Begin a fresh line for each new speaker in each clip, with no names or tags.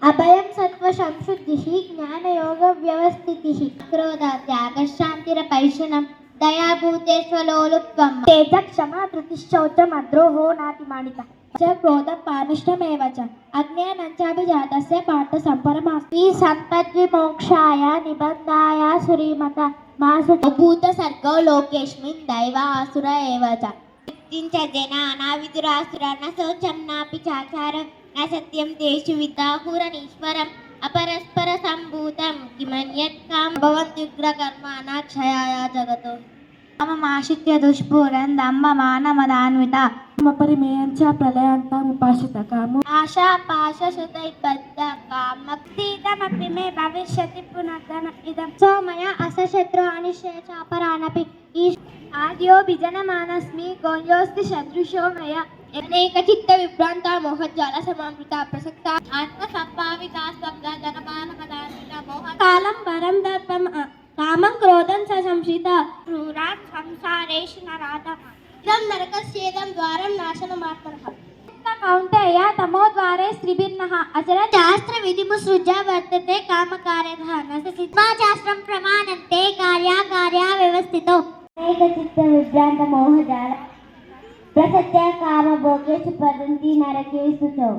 అభయం సత్వ సంశుద్ధి జ్ఞానయోగ వ్యవస్థితి క్రోధ త్యాగ శాంతిరపైశనం దయాభూతేశ్వలోలుత్వం తేజ క్షమ ధృతిశౌచం అద్రోహో నాతిమానిత క్రోధ పానుష్టమేవ చ అజ్ఞానంచాభిజాతస్య పార్థ సంపరమాస్తి సంపద్విమోక్షాయ నిబంధాయ సురీమత మాసు భూత సర్గో లోకేష్మిన్ దైవ ఆసుర ఏవ చ జనా విదురాసుర న శోచం నాపి చాచారం న సత్యం తేషు విద్యాహూరనీశ్వరం అపరస్పర సంభూతం కిమన్యత్ కాం భవంత్యుగ్ర కర్మాణ క్షయాయ జగతో కామమాశ్రిత్య దుష్పూరం దమ్మ మానమదాన్విత పరిమేయంచ ప్రళయాంతముపాశ్రిత కాము ఆశా పాశ శతైబద్ధ కామక్తీతమపి మే భవిష్యతి పునర్ధన ఇదం సోమయ అసశత్రు అనిశేషాపరానపి ఆద్యో బిజనమానస్మి గోంజోస్తి శత్రుషో మయ అనేక చిత్త విభ్రాంత మోహజ్వాల సమావృత ప్రసక్త ఆత్మ సంభావిత స్వప్న జనమాన పదాన్విత మోహ కాలం వరం దర్పం కామం క్రోధం స సంశ్రిత క్రూరాన్ సంసారేషు నరాధ ఇదం నరకస్యేదం ద్వారం నాశనమాత్మనః కౌంతేయ తమో ద్వారే స్త్రీభిన్నః అచర శాస్త్ర విధిముసృజ వర్తతే కామకార్యః న సిద్ధాశాస్త్రం ప్రమాణంతే కార్యాకార్య వ్యవస్థితో అనేక చిత్త విభ్రాంత మోహజాల ప్రసత్య కామ భోగేషు పదంతి నరకేషు చ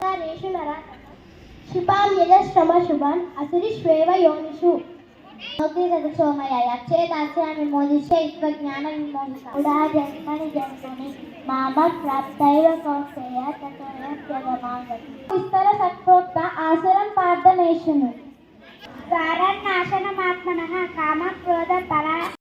నరేషు నర శుభాన్ యజశ్రమ శుభాన్ అసురిష్వేవ యోనిషు సోమయ యక్షేదాస్యామి మోదిష్య జ్ఞాన విమోహిత ఉడా జన్మని జన్మని మామ ప్రాప్తైవ కౌశేయ తతోయత్యగమాగతి విస్తర సత్ప్రోక్త ఆసురం పార్థనేషును నాశనమాత్మనః కామ క్రోధ పరా